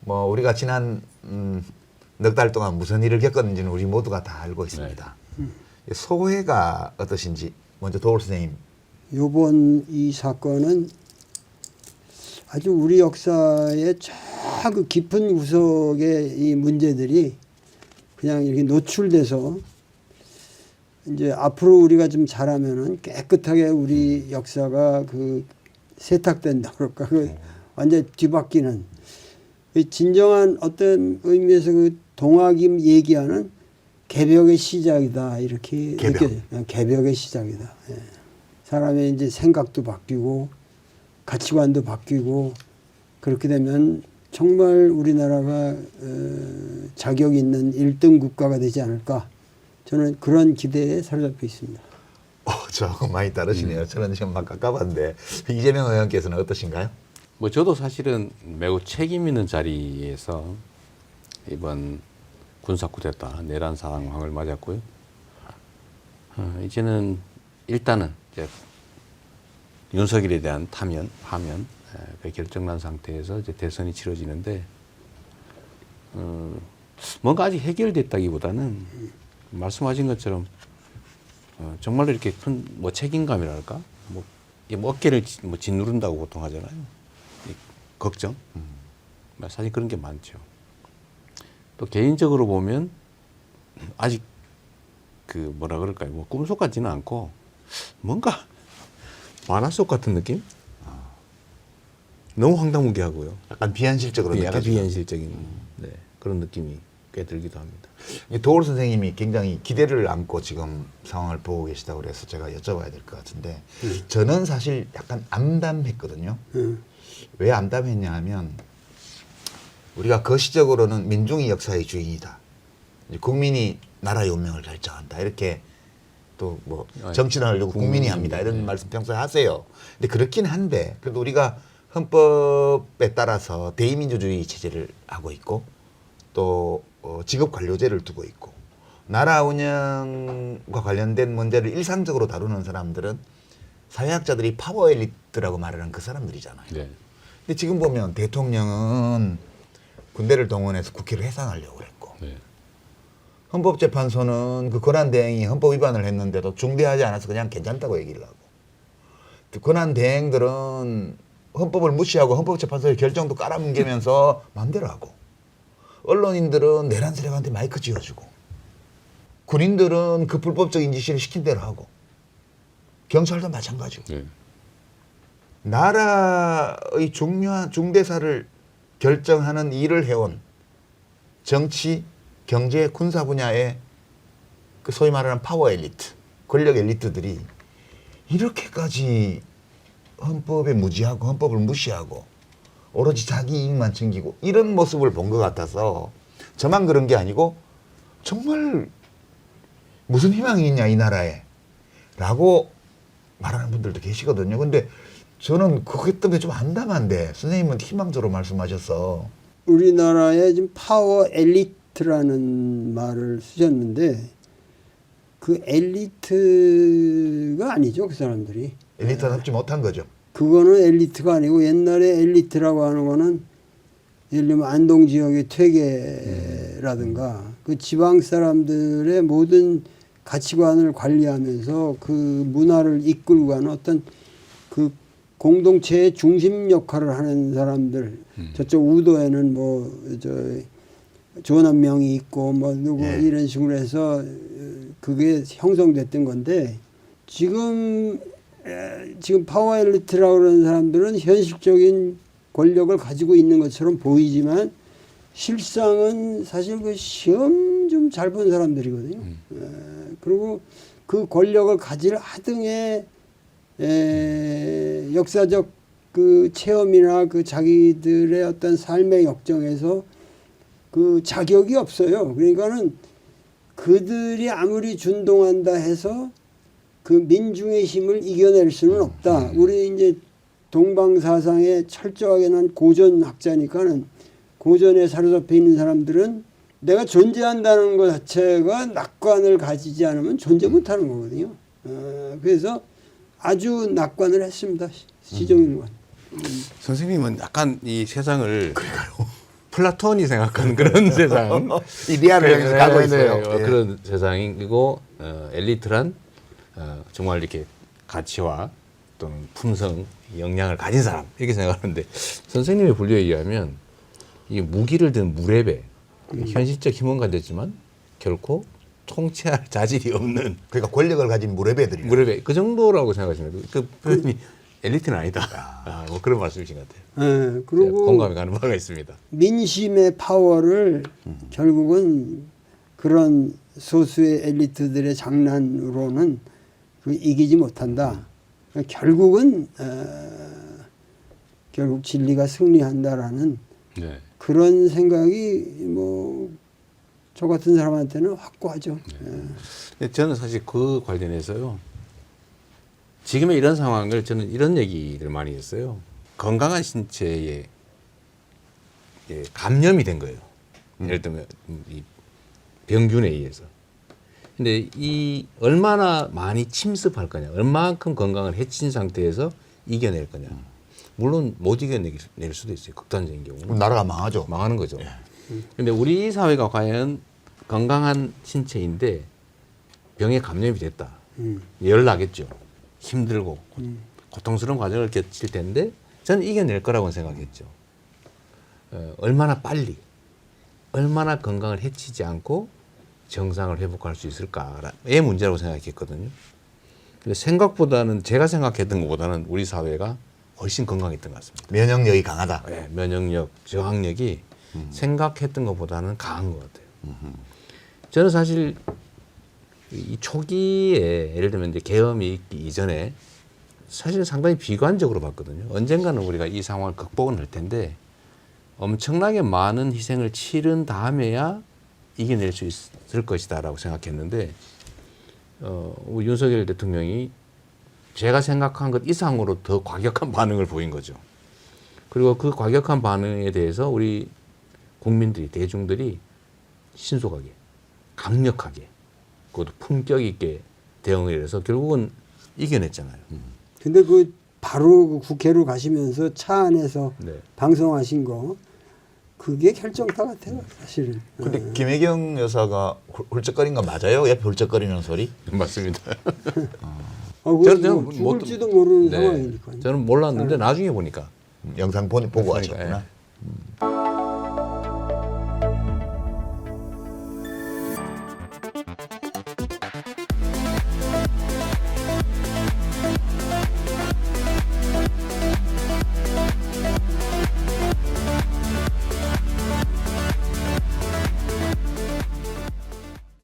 뭐 우리가 지난 넉 달 동안 무슨 일을 겪었는지는 우리 모두가 다 알고 있습니다. 소회가 어떠신지 먼저 도올 선생님. 요번 이 사건은 아주 우리 역사의 저 그 깊은 구석의 이 문제들이 그냥 이렇게 노출돼서 이제 앞으로 우리가 좀 잘하면은 깨끗하게 우리 역사가 그 세탁된다 그럴까 그 완전 뒤바뀌는 진정한 어떤 의미에서 그 동학임 얘기하는 개벽의 시작이다 이렇게 개벽. 느껴져요. 개벽의 시작이다. 예. 사람의 이제 생각도 바뀌고 가치관도 바뀌고 그렇게 되면 정말 우리나라가 자격 있는 1등 국가가 되지 않을까 저는 그런 기대에 사로잡혀 있습니다. 조금 많이 다르시네요. 저는 지금 막 가까웠는데 이재명 의원께서는 어떠신가요? 뭐 저도 사실은 매우 책임 있는 자리에서 이번 군사 쿠데타 내란 상황을 맞았고요. 이제는 일단은 이제 윤석열에 대한 파면 결정난 상태에서 이제 대선이 치러지는데 뭔가 아직 해결됐다기보다는 말씀하신 것처럼 정말로 이렇게 큰 뭐 책임감이랄까 뭐 어깨를 뭐 짓누른다고 보통 하잖아요. 걱정. 사실 그런 게 많죠. 또 개인적으로 보면 아직 그 뭐라 그럴까요? 뭐 꿈속 같지는 않고 뭔가 만화 속 같은 느낌? 너무 황당무계하고요. 약간 비현실적으로 약간 느껴지는. 비현실적인 그런 느낌이 꽤 들기도 합니다. 도올 선생님이 굉장히 기대를 안고 지금 상황을 보고 계시다고 그래서 제가 여쭤봐야 될 것 같은데 저는 사실 약간 암담했거든요. 왜 암담했냐 하면 우리가 거시적으로는 민중이 역사의 주인이다. 이제 국민이 나라의 운명을 결정한다. 이렇게 또 뭐 정치를 하려고 국민이 합니다. 이런 말씀 평소에 하세요. 근데 그렇긴 한데 그래도 우리가 헌법에 따라서 대의민주주의 체제를 하고 있고 또 직업 관료제를 두고 있고 나라 운영과 관련된 문제를 일상적으로 다루는 사람들은 사회학자들이 파워 엘리트라고 말하는 그 사람들이잖아요. 네. 근데 지금 보면 대통령은 군대를 동원해서 국회를 해산하려고 했고 네. 헌법재판소는 그 권한대행이 헌법 위반을 했는데도 중대하지 않아서 그냥 괜찮다고 얘기를 하고 권한대행들은 헌법을 무시하고 헌법재판소의 결정도 깔아뭉개면서 마음대로 하고 언론인들은 내란 세력한테 마이크 쥐어주고 군인들은 그 불법적인 지시를 시킨 대로 하고 경찰도 마찬가지고 네. 나라의 중요한 중대사를 결정하는 일을 해온 정치, 경제, 군사 분야의 그 소위 말하는 파워 엘리트, 권력 엘리트들이 이렇게까지 헌법에 무지하고 헌법을 무시하고 오로지 자기 이익만 챙기고 이런 모습을 본 것 같아서 저만 그런 게 아니고 정말 무슨 희망이 있냐 이 나라에 라고 말하는 분들도 계시거든요. 근데 저는 그것 때문에 좀 암담한데 선생님은 희망적으로 말씀하셔서 우리나라에 지금 파워 엘리트라는 말을 쓰셨는데 그 엘리트가 아니죠. 그 사람들이. 엘리트답지 못한 거죠. 그거는 엘리트가 아니고 옛날에 엘리트라고 하는 거는 예를 들면 안동 지역의 퇴계라든가 그 지방 사람들의 모든 가치관을 관리하면서 그 문화를 이끌고 가는 어떤 그 공동체의 중심 역할을 하는 사람들 저쪽 우도에는 뭐 저 조남명이 있고 뭐 누구 이런 식으로 해서 그게 형성됐던 건데 지금 파워 엘리트라고 그러는 사람들은 현실적인 권력을 가지고 있는 것처럼 보이지만 실상은 사실 그 시험 좀 잘 본 사람들이거든요. 그리고 그 권력을 가질 하등의 역사적 그 체험이나 그 자기들의 어떤 삶의 역정에서 그 자격이 없어요. 그러니까는 그들이 아무리 준동한다 해서 그 민중의 힘을 이겨낼 수는 없다. 우리 이제 동방사상에 철저하게 난 고전학자니까는 고전에 사로잡혀 있는 사람들은 내가 존재한다는 것 자체가 낙관을 가지지 않으면 존재 못하는 거거든요. 그래서 아주 낙관을 했습니다. 시종일관. 선생님은 약간 이 세상을 플라톤이 생각하는 그런 세상. 이데아를 향해서 가고 있어요. 예. 그런 세상이고 엘리트란 정말 이렇게 가치와 또는 품성, 역량을 가진 사람 이렇게 생각하는데 선생님의 분류에 의하면 이 무기를 든 무례배, 현실적 힘은 가졌지만 결코 통치할 자질이 없는 그러니까 권력을 가진 무례배들이. 무례배 그 정도라고 생각하시면 그 표현이 엘리트는 아니다. 뭐 그런 말씀이신 것 같아요. 예, 그리고 공감이 가는 바가 있습니다. 민심의 파워를 결국은 그런 소수의 엘리트들의 장난으로는 이기지 못한다. 결국은 결국 진리가 승리한다라는 네. 그런 생각이 뭐 저 같은 사람한테는 확고하죠. 근데 저는 사실 그 관련해서요. 지금의 이런 상황을 저는 이런 얘기를 많이 했어요. 건강한 신체에 감염이 된 거예요. 예를 들면 이 병균에 의해서. 근데 이 얼마나 많이 침습할 거냐, 얼마만큼 건강을 해친 상태에서 이겨낼 거냐. 물론 못 이겨낼 수도 있어요. 극단적인 경우. 그럼 나라가 망하죠. 망하는 거죠. 근데 우리 사회가 과연 건강한 신체인데 병에 감염이 됐다. 열 나겠죠. 힘들고 고통스러운 과정을 겪을 텐데 저는 이겨낼 거라고 생각했죠. 얼마나 빨리, 얼마나 건강을 해치지 않고 정상을 회복할 수 있을까의 문제라고 생각했거든요. 근데 생각보다는 제가 생각했던 것보다는 우리 사회가 훨씬 건강했던 것 같습니다. 면역력이 강하다. 네, 면역력, 저항력이 생각했던 것보다는 강한 것 같아요. 저는 사실 이 초기에 예를 들면 이제 계엄이 있기 이전에 사실 상당히 비관적으로 봤거든요. 언젠가는 우리가 이 상황을 극복은 할 텐데 엄청나게 많은 희생을 치른 다음에야 이겨낼 수 있을 것이다라고 생각했는데 우리 윤석열 대통령이 제가 생각한 것 이상으로 더 과격한 반응을 보인 거죠. 그리고 그 과격한 반응에 대해서 우리 국민들이, 대중들이 신속하게, 강력하게, 그것도 품격 있게 대응을 해서 결국은 이겨냈잖아요. 근데 그 바로 그 국회로 가시면서 차 안에서 네. 방송하신 거 그게 결정타 같아요, 사실은. 근데 김혜경 여사가 훌쩍거린 거 맞아요? 옆에 훌쩍거리는 소리? 맞습니다. 저는 뭐 죽을지도 모르는 네. 상황이니까요. 저는 몰랐는데 나중에 보니까 영상 보고 그러니까, 하셨구나. 예.